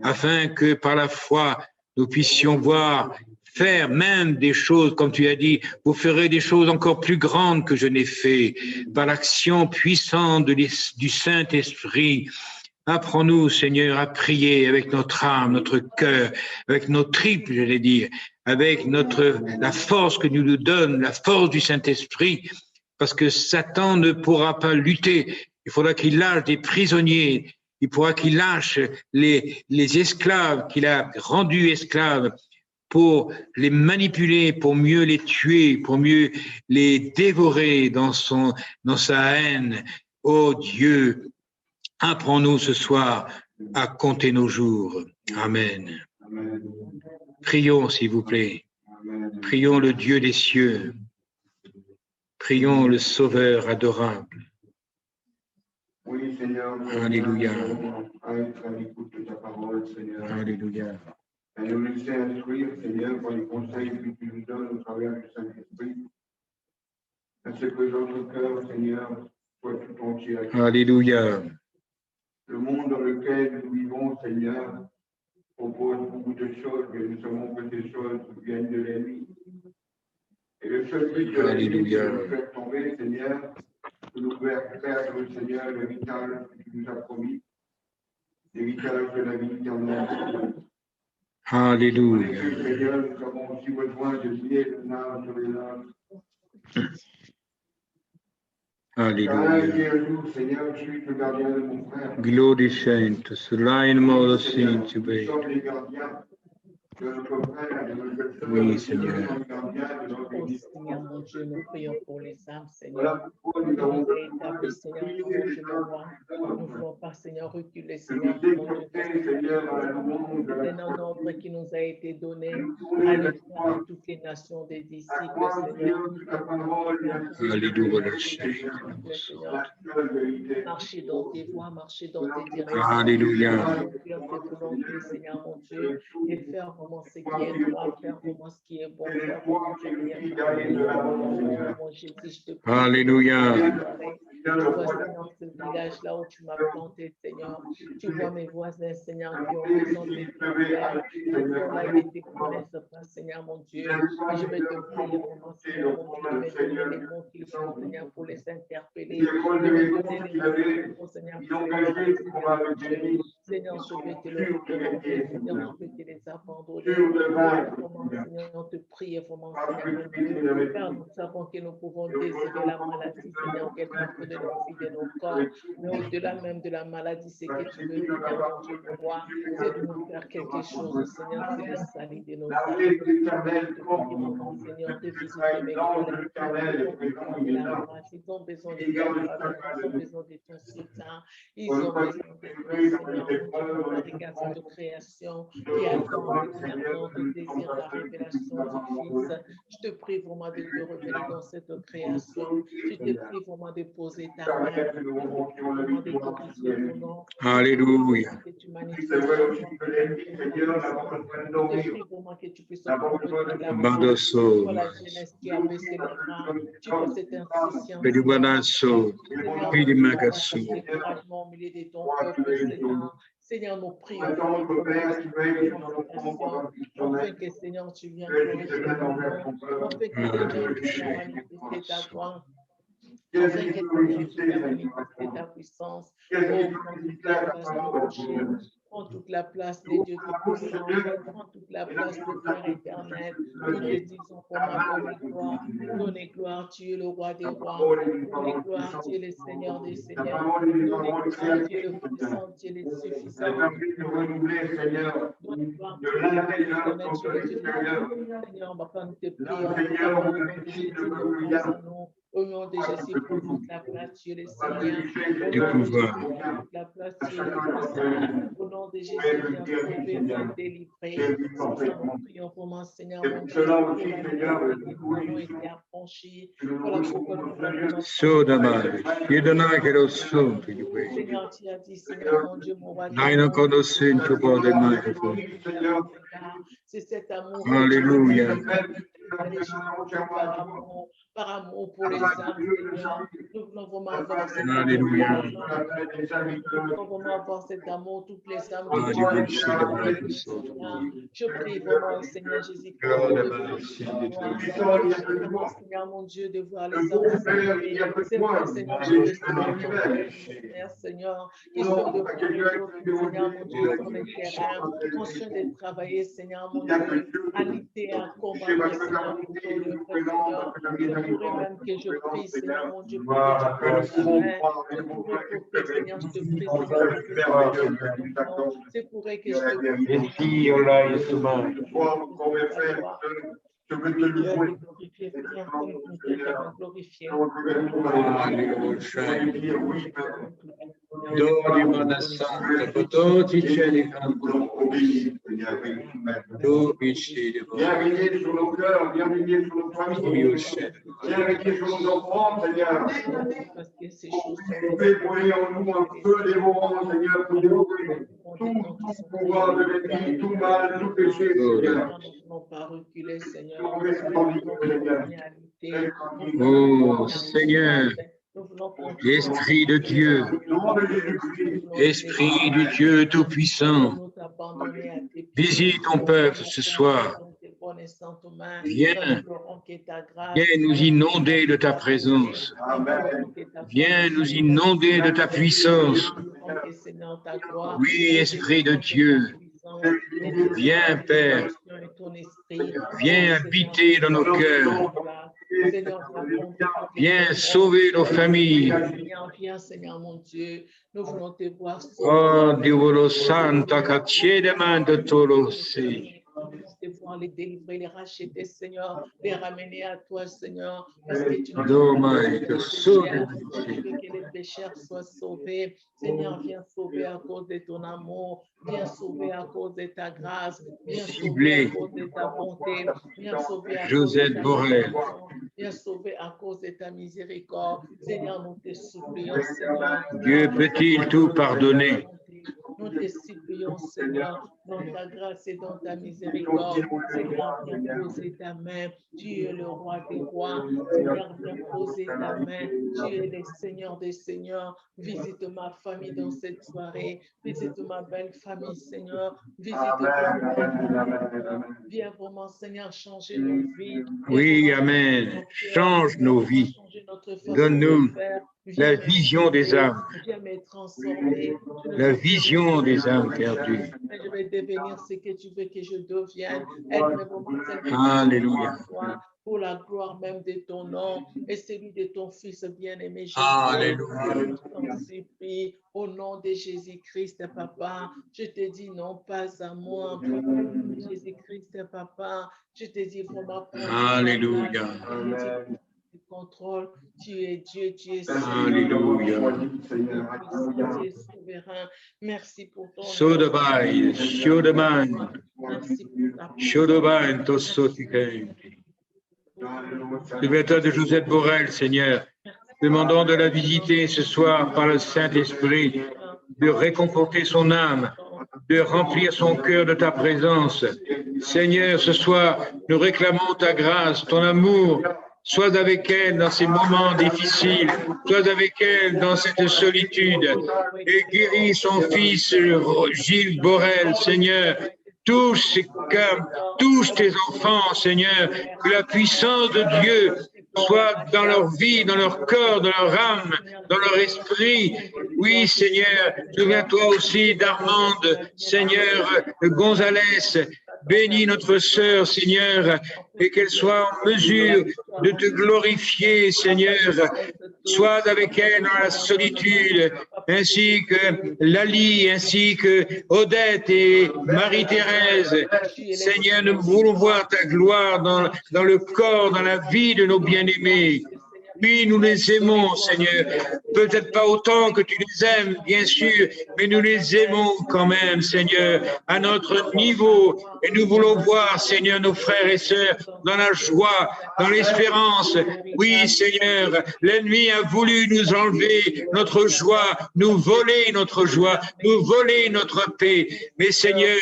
afin que par la foi, nous puissions voir, faire même des choses, comme tu as dit, vous ferez des choses encore plus grandes que je n'ai fait, par l'action puissante du Saint-Esprit. Apprends-nous, Seigneur, à prier avec notre âme, notre cœur, avec nos tripes, j'allais dire, avec la force que nous donne, la force du Saint-Esprit, parce que Satan ne pourra pas lutter. Il faudra qu'il lâche des prisonniers, il faudra qu'il lâche les esclaves qu'il a rendus esclaves pour les manipuler, pour mieux les tuer, pour mieux les dévorer dans sa haine. Oh Dieu, apprends-nous ce soir à compter nos jours. Amen. Prions, s'il vous plaît. Prions le Dieu des cieux. Prions le Sauveur adorable. Oui, Seigneur. Alléluia. À être à l'écoute de ta parole, Seigneur. Alléluia. À nous laisser instruire, Seigneur, par les conseils que tu nous donnes au travers du Saint-Esprit. À ce que notre cœur, Seigneur, soit tout entier. Alléluia. Le monde dans lequel nous vivons, Seigneur, propose beaucoup de choses, mais nous savons que ces choses viennent de l'ennemi. Et le seul but de la vie, c'est Alléluia. de nous faire tomber, Seigneur, de nous faire perdre, Seigneur, l'héritage que tu nous as promis, l'héritage de la vie éternelle. Alléluia. Seigneur, nous avons aussi besoin de lier le nage sur les nôtres. Car un qui Alléluia. est un jour, Seigneur, je suis le gardien de mon frère. Glory Saintus, Rein Modo Saints, Nous sommes les gardiens de notre frère, de notre sœur. Oui, Seigneur. Nous sommes les gardiens de notre Oh église. Seigneur, mon Dieu, nous prions pour les âmes, Seigneur. Voilà pourquoi nous Nous avons avons besoin établi, de Seigneur, prier comment les je le uns vois. pour Nous les ne autres. voulons pas, Seigneur, reculer, De Seigneur, nous mon Dieu, parce déporter, que Seigneur, à la louange de c'est la un ordre qui nous a été donné tourner à vers l'effort toi, de toutes les nations des à disciples, croire, Seigneur. Seigneur, que ta parole est ainsi Alléluia. Seigneur, la seule vérité. marcher dans tes voies, marcher dans tes directions. Alléluia. Accomplir tes volontés, Seigneur, mon Dieu, et faire vraiment ce qui est droit, faire vraiment ce qui est bon, C'est faire toi vraiment qui ce qui nous est dis parfait. d'aller de l'avant, Seigneur. Mon Jésus, je te prie. Alléluia. Tu vois, Seigneur, ce village là où tu m'as planté, Seigneur. Tu vois mes voisins, Seigneur, qui ont besoin de faire. Ils sont là, ils ne te connaissent pas, Seigneur, mon Dieu. Et je vais te prier vraiment, Seigneur, mon Dieu, de me donner les mots qu'il faut, Seigneur, pour les interpeller. De me donner les mots qu'il faut, Seigneur, pour les parler, Seigneur, mon Dieu. Seigneur, je veux te le recommander, Seigneur, je veux te les abandonner. Vraiment, Seigneur, te prier vraiment, Seigneur, mon Dieu. Car nous savons que nous pouvons désirer la maladie, Seigneur, qu'elle entre de nos vies, de nos corps. Mais au-delà même de la maladie, c'est que tu veux, Seigneur, mon Dieu, voir, c'est de nous faire quelque chose, Seigneur, c'est de salir de nos âmes. Seigneur, de visiter mes collègues, ils ont besoin de ta faveur, ils ont besoin de ton soutien, ils ont besoin de toi, Seigneur, regarde cette création qui attend éternellement, qui désire la révélation du Fils. Je te prie vraiment de te révéler dans cette création. Je te prie vraiment de poser ta main, vraiment de glorifier ton nom. Alléluia. Que tu manifestes je te prie vraiment que tu puisses prendre la Badosso. pour la jeunesse qui a baissé les bras. Tu vois cette insouciance. Pedubanasso. Pidimagasso. Découragement au milieu de ton peuple, Seigneur. Seigneur, nous prions afin que, Seigneur, tu viennes glorifier ton nom, afin que, Seigneur, tu viennes manifester ta gloire, afin que, Seigneur, tu viennes manifester ta puissance. Prends toute la place des dieux tout-puissants, prends toute la place du Père éternel. Nous te disons comment donner gloire, tu es le roi des rois, donner gloire, tu es le Seigneur des seigneurs, donner gloire, tu es le puissant, tu es le suffisant. Donne gloire, tu es le Seigneur, papa, nous te prions, au nom de Jésus, prends toute la place, tu es le Seigneur. Du pouvoir. La place, tu es le puissant. Au nom de Jésus, viens sauver, viens délivrer. Nous prions pour mon Seigneur, mon Dieu. Nous avons été affranchis. Voilà pourquoi nous avons Sodamare. Yedonagero son. Seigneur, tu as dit, Seigneur, mon Dieu, mon roi. Naino conoscen tu pode mai. C'est cet amour. Alléluia. Par amour pour les âmes, Seigneur. Nous voulons vraiment avoir cet amour. Alléluia. Nous voulons vraiment avoir cet amour, toutes les âmes que Alléluia. je prie vraiment, Seigneur Jésus, Seigneur mon Dieu, de voir les âmes. C'est vrai, Seigneur, Seigneur, qui sont de Seigneur mon Dieu, sur le terrain, en train de travailler, Seigneur mon Dieu, à lutter, à combattre, Seigneur, pour ton œuvre, Seigneur. Je pourrais même que je prie, Seigneur mon Dieu, pour que tu puisses je pourrais pour Seigneur, je te prie, Seigneur, c'est pour que je te prie. Je veux te louer. Dori mana santa, pototi cieli tu vicini. Viens régner sur nos cœurs, viens régner sur nos familles. Viens régner sur nos enfants, Seigneur. Tu fais brûler en nous un feu dévorant, Seigneur, pour dévorer tout pouvoir de l'ennemi, tout mal, tout péché, Seigneur. Oh Seigneur, Esprit de Dieu, Esprit du Dieu Tout-Puissant, visite ton peuple ce soir. main. Viens, Implorons que ta grâce viens nous inonder de ta présence. Viens nous inonder de ta puissance. Oui, Esprit de Dieu. Viens, Père. Viens habiter dans nos cœurs. Viens sauver nos familles. Viens, Seigneur mon Dieu. Nous voulons te voir Oh, Dieu Santa, de Tolosi. de pouvoir les délivrer, les racheter, Seigneur, les ramener à toi, Seigneur, parce que tu veux que les pécheurs soient sauvés. Seigneur, viens sauver à cause de ton amour, viens sauver à cause de ta grâce, viens sauver à cause de ta bonté, viens sauver à cause de ta compassion, viens sauver à cause de ta miséricorde. Seigneur, nous te supplions, Seigneur. Dieu peut-il tout pardonner? Nous te supplions, Seigneur, dans ta grâce et dans ta miséricorde. Seigneur, viens poser ta main. Tu es le roi des rois. Seigneur, viens poser ta main. Tu es le Seigneur des seigneurs. Visite ma famille dans cette soirée. Visite ma belle famille, Seigneur. Visite viens vraiment, Seigneur, changer nos vies. Oui, Amen. Change nos vies. Donne-nous la vision des âmes. Viens me transformer. La vision des âmes perdues. Je vais devenir ce que tu veux que je devienne. Alléluia. Pour la gloire même de ton nom et celui de ton Fils bien-aimé Jésus. Alléluia. Je t'en supplie, au nom de Jésus-Christ, Papa, je te dis non pas à moi. Jésus-Christ, Papa, je te dis vraiment. Alléluia. Contrôle, tu es Dieu, tu es Alléluia. Tu es souverain. Merci pour ton Sodabai, Shodaman, merci pour ta Shodaban, Tosotikenti. Libérateur de Josette Borel, Seigneur, demandons de la visiter ce soir par le Saint-Esprit, de réconforter son âme, de remplir son cœur de ta présence. Seigneur, ce soir, nous réclamons ta grâce, ton amour. Sois avec elle dans ces moments difficiles, sois avec elle dans cette solitude et guéris son fils Gilles Borel, Seigneur. Touche ses cœurs, touche tes enfants, Seigneur, que la puissance de Dieu soit dans leur vie, dans leur corps, dans leur âme, dans leur esprit. Oui, Seigneur, souviens-toi aussi d'Armande, Seigneur, Gonzalez. Bénis notre sœur, Seigneur, et qu'elle soit en mesure de te glorifier, Seigneur. Sois avec elle dans la solitude, ainsi que Lali, ainsi que Odette et Marie-Thérèse. Seigneur, nous voulons voir ta gloire dans le corps, dans la vie de nos bien-aimés. Oui, nous les aimons, Seigneur. Peut-être pas autant que tu les aimes, bien sûr, mais nous les aimons quand même, Seigneur, à notre niveau. Et nous voulons voir, Seigneur, nos frères et sœurs dans la joie, dans l'espérance. Oui, Seigneur, l'ennemi a voulu nous enlever notre joie, nous voler notre joie, nous voler notre paix. Mais Seigneur,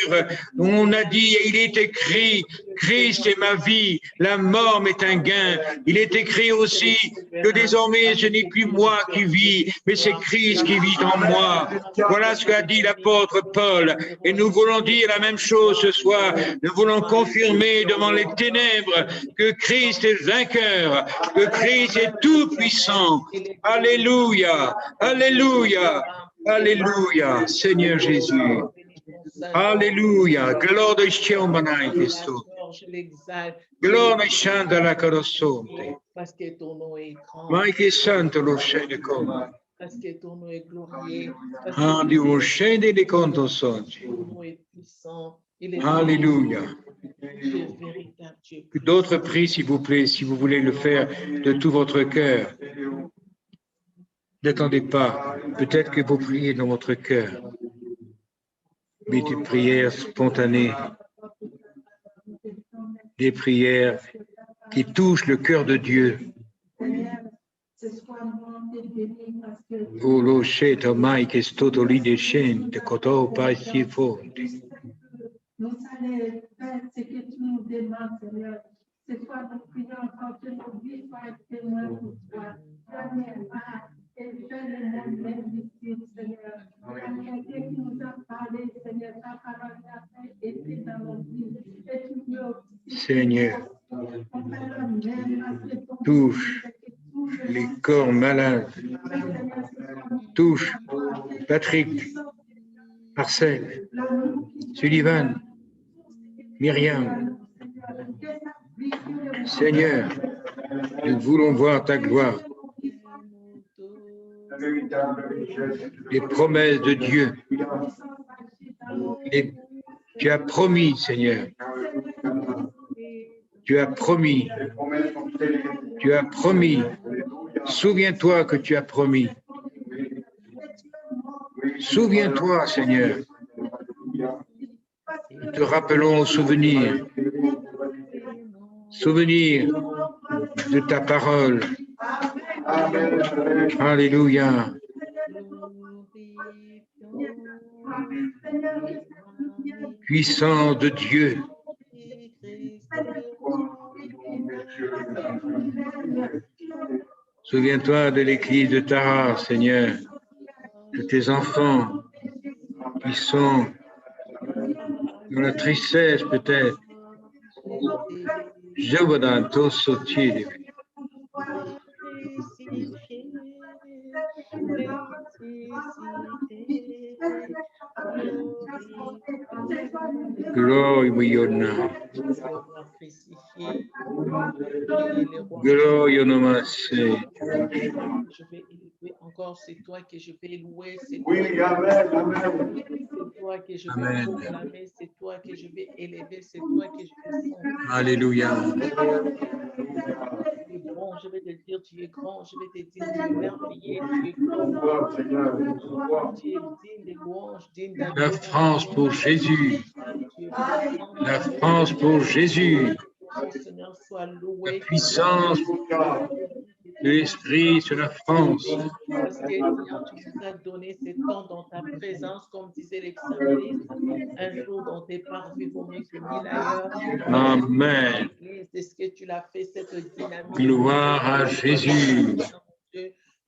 on a dit, et il est écrit, Christ est ma vie, la mort m'est un gain. Il est écrit aussi que désormais ce n'est plus moi qui vis, mais c'est Christ qui vit en moi. Voilà ce qu'a dit l'apôtre Paul. Et nous voulons dire la même chose ce soir. Nous voulons confirmer devant les ténèbres que Christ est vainqueur, que Christ est tout puissant. Alléluia, alléluia, alléluia, Seigneur Jésus. Alléluia, gloire de Christ. Gloria Santa la Carosonte. Parce que ton nom est grand. Maïke Santo lo scende come. Parce que ton nom est glorieux. Ah, Dio scende di conto sonti. Ton nom est puissant. Il est Alléluia. Tu es véritable. Que d'autres prient, s'il vous plaît, si vous voulez le faire de tout votre cœur. N'attendez pas. Peut-être que vous priez dans votre cœur. Mais des prières spontanées. Des prières qui touchent le cœur de Dieu. O lo sceto mai che stoto lì descende, cotò pai si fonti. Non sale ce que tu nous demandes, Seigneur. Ce soir, nous prions encore que nos vies soient témoins pour toi. Premièrement, et fais le monde invisible, Seigneur. Quelqu'un qui nous a parlé, Seigneur, ta parole a fait effet dans nos vies. Et tu veux aussi, Seigneur, touche les corps malades, touche Patrick, Marcel, Sullivan, Myriam. Seigneur, nous voulons voir ta gloire. Les promesses de Dieu. Tu as promis, Seigneur. Tu as promis. Tu as promis. Souviens-toi que tu as promis. Souviens-toi, Seigneur. Nous te rappelons au souvenir. Souvenir de ta parole. Alléluia. Puissant de Dieu. Souviens-toi de l'église de Tara, Seigneur, de tes enfants qui sont dans la tristesse peut-être. Je vous donne tout soutien. Gloire Je vais élever encore, c'est toi que je vais louer, c'est toi que je vais proclamer, c'est toi que je vais élever, c'est toi que je vais sentir. Alléluia. Tu es bon, je vais te dire, tu es grand, je vais te dire, tu es merveilleux, tu es glorieux, tu es digne de louange, digne d'adoration. La France pour Jésus. La France pour Jésus. Seigneur, sois loué. La puissance de l'Esprit sur la France. Parce que Seigneur, tu nous as donné ce temps dans ta présence, comme disait les psalmistes, un jour dans tes parvis vaut mieux que 1000 ailleurs. Amen. Est-ce que tu l'as fait, cette dynamique? Gloire à Jésus.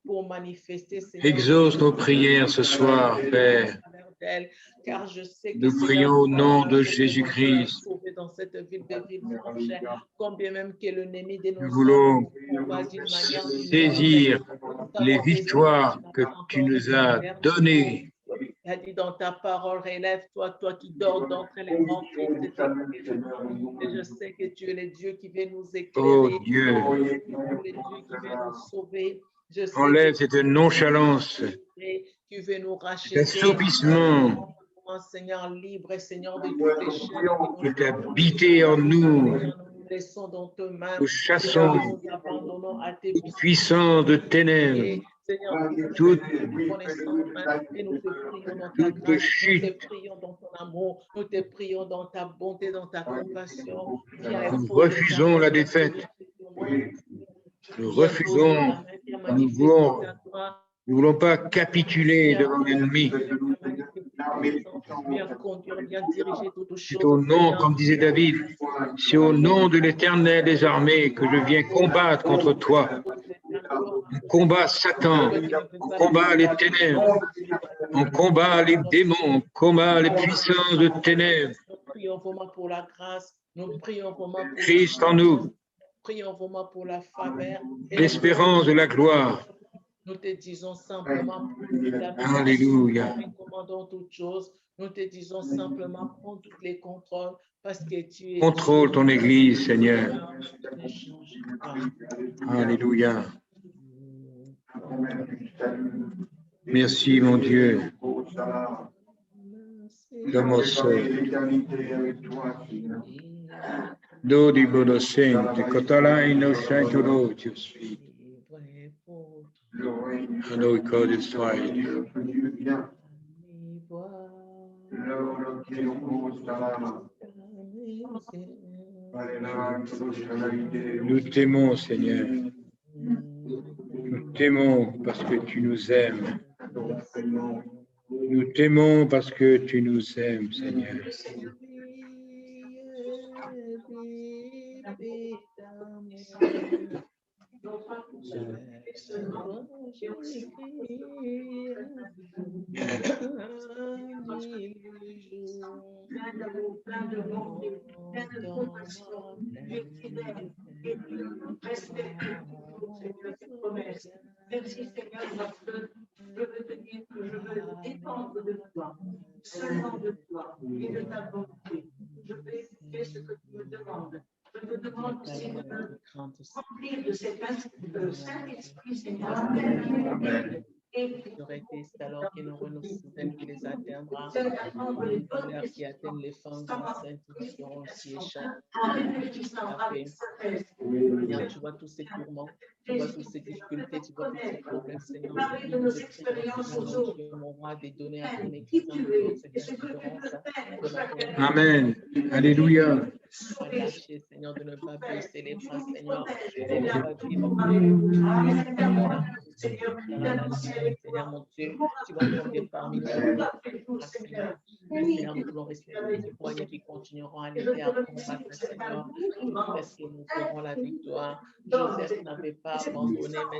Pour manifester, Seigneur, exauce nos prières ce soir, Père. Car je sais que Nous prions au nom de Jésus-Christ. Dans cette ville de Villefranche, combien même que l'ennemi de nos Nous voulons d'une manière saisir les victoires que tu nous as données. Tu as dit dans ta parole, relève-toi, toi qui dors d'entre les morts. Et je sais que tu es le Dieu qui vient nous éclairer. Oh Dieu, le Dieu qui vient nous sauver. Je sais enlève cette nonchalance, tu veux nous racheter. cet assoupissement Seigneur libre et Seigneur de toutes les chaînes qui est habité en nous. Laissons dans tes mains. Nous chassons les puissants de ténèbres, toute chute. Nous te prions dans ton amour, nous te prions dans ta bonté, dans ta compassion. Nous refusons la défaite. Nous refusons, nous voulons pas capituler devant l'ennemi. C'est au nom, comme disait David, c'est au nom de l'Éternel des armées que je viens combattre contre toi. On combat Satan, on combat les ténèbres, on combat les démons, on combat les puissances de ténèbres. Nous prions vraiment pour la grâce, nous prions vraiment pour Christ en nous, prions vraiment pour la faveur, l'espérance de la gloire. Nous te disons simplement, Alléluia. nous commandons toutes choses. Nous te disons simplement, prends tous les contrôles parce que tu es. Contrôle ton Église, Seigneur. Alléluia. Merci, mon Dieu. Dodi Bodosente, Cotalai no Shankuro, tu suis. A noi codi suoi. Nous t'aimons, Seigneur. Nous t'aimons parce que tu nous aimes. Nous t'aimons parce que tu nous aimes, Seigneur. et nous respecter Seigneur, tes promesses. Merci Seigneur parce que je veux te dire que je veux dépendre de toi, seulement de toi et de ta volonté. Je veux écouter ce que tu me demandes. Je te demande aussi de me remplir de cet Saint-Esprit, Seigneur. J'aurais été alors qu'il nous renouvelle, qui les atteindra. Les douleurs qui atteignent les femmes enceintes qui seront aussi échappées. Seigneur, tu vois tous ces tourments, tu vois toutes ces difficultés, tu vois tous ces problèmes, Seigneur. De nos expériences aux autres. Mon roi, des données à ton excellence. Amen. Alléluia. Lâcher, Seigneur, de ne pas baisser les bras, Seigneur. Seigneur, mon Dieu, tu vas tomber parmi nous. Seigneur, nous voulons rester témoigner qui continueront à aller à combattre, Seigneur. Parce que nous aurons la victoire. Joseph n'avait pas abandonné, mais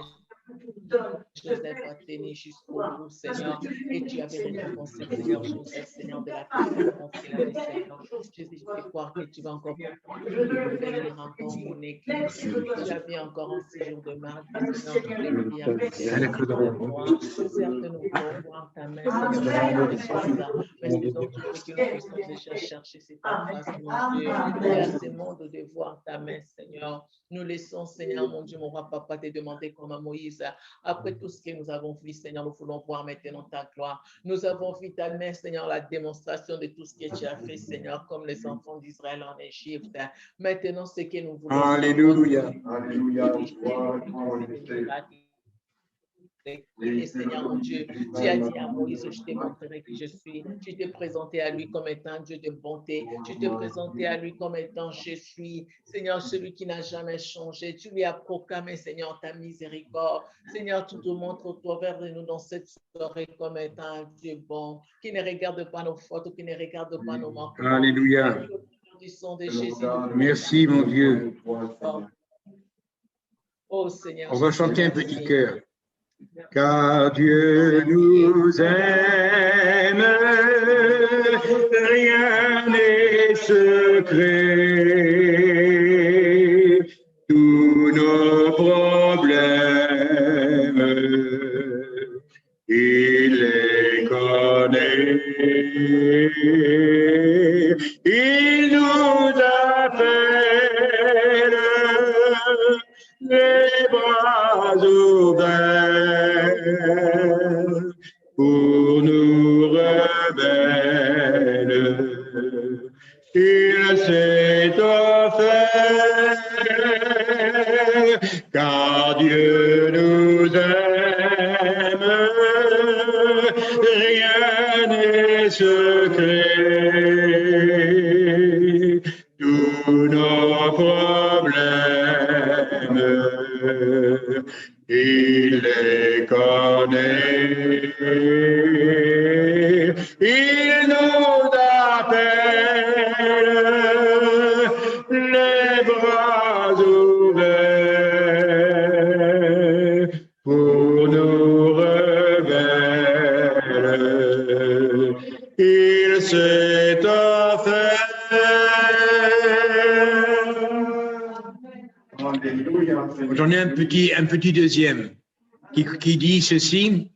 Joseph a tenu jusqu'au bout, Seigneur, et tu avais récompensé, Seigneur Joseph, Seigneur, de la persévérance qu'il avait, Seigneur. Jésus, je vais croire que tu vas encore bénir encore mon église. Tu as mis encore un séjour de mardi, Seigneur, je voulais prier avec moi. Certes, nous voulons voir ta main, Seigneur, mais c'est donc que nous puissions déjà chercher cette face, mon Dieu, et à ce monde de voir ta main, Seigneur. Nous laissons, Seigneur, mon Dieu, mon roi, papa, te demander comme à Moïse. Après tout ce que nous avons vu, Seigneur, nous voulons voir maintenant ta gloire. Nous avons vu ta main, Seigneur, la démonstration de tout ce que tu as fait, Seigneur, comme les enfants d'Israël en Égypte. Maintenant, ce que nous voulons. Alléluia. Alléluia. Et Seigneur mon Dieu, tu as dit à Moïse, je t'ai montré qui je suis. Tu t'es présenté à lui comme étant un Dieu de bonté. Tu t'es présenté à lui comme étant je suis. Seigneur, celui qui n'a jamais changé. Tu lui as proclamé, Seigneur, ta miséricorde. Seigneur, tu te montres au travers de nous dans cette soirée comme étant un Dieu bon, qui ne regarde pas nos fautes, qui ne regarde pas nos manquements. Alléluia. Du sang de Jésus. Merci, mon Dieu. Oh Seigneur. On va chanter un petit cœur. Car Dieu nous aime, rien n'est secret, tous nos problèmes, il les connaît, il nous appelle, les bras ouverts pour nous rebelles. Il s'est offert, car Dieu nous aime, rien n'est secret, tous nos problèmes, il les connaît, il nous appelle, les bras ouverts pour nous rebelles, il s'est offert. J'en ai un petit deuxième qui dit ceci.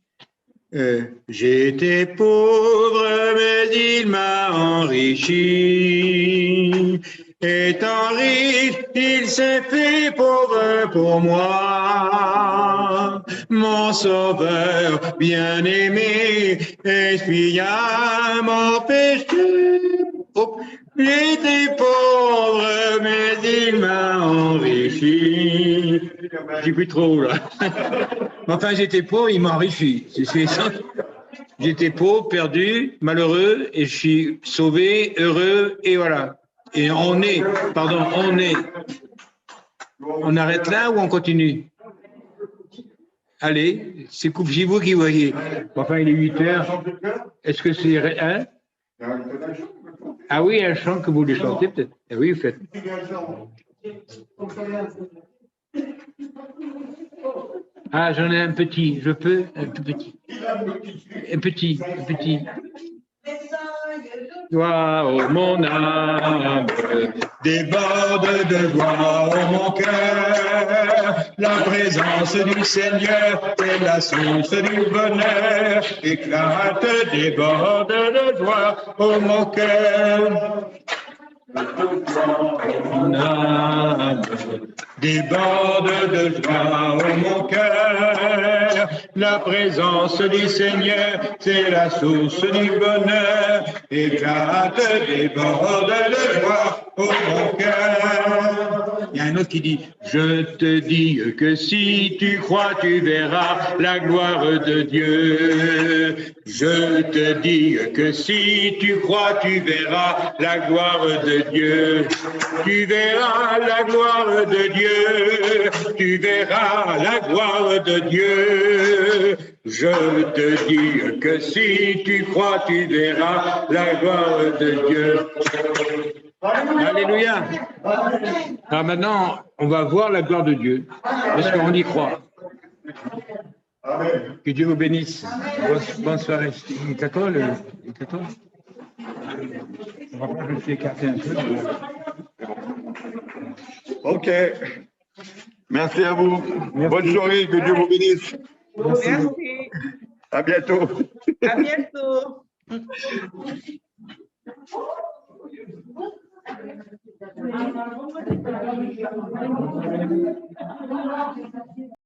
J'étais pauvre, mais il m'a enrichi. Étant riche, il s'est fait pauvre pour moi. Mon sauveur bien-aimé expia mon péché. J'étais pauvre, mais il m'a enrichi. Je dis plus trop, là. Enfin, j'étais pauvre, il m'a enrichi. C'est ça. J'étais pauvre, perdu, malheureux, et je suis sauvé, heureux, et voilà. Et on arrête là ou on continue? Allez, c'est vous qui voyez. Enfin, il est 8 heures. Est-ce que c'est... Hein? Ah oui, un chant que vous voulez chanter peut-être. Ah oui, vous faites. Ah, j'en ai un petit. Je peux? Un tout petit. Un petit. Toi, ô mon âme, déborde de joie, ô mon cœur. La présence du Seigneur est la source du bonheur. Éclate, déborde de joie, ô mon cœur. Mon âme déborde de joie, ô mon cœur. La présence du Seigneur, c'est la source du bonheur. Éclate, déborde de joie, ô mon cœur. Il y a un autre qui dit, je te dis que si tu crois, tu verras la gloire de Dieu. Je te dis que si tu crois, tu verras la gloire de Dieu. Tu verras la gloire de Dieu. Tu verras la gloire de Dieu. Je te dis que si tu crois, tu verras la gloire de Dieu. Alléluia. Alors maintenant, on va voir la gloire de Dieu, parce qu'on y croit. Amen. Que Dieu vous bénisse. Bonsoir. Il t'attend. On va pas juste écarter un peu. OK. Merci à vous. Bonne soirée. Que Dieu vous bénisse. Merci. À bientôt. À bientôt. Thank you.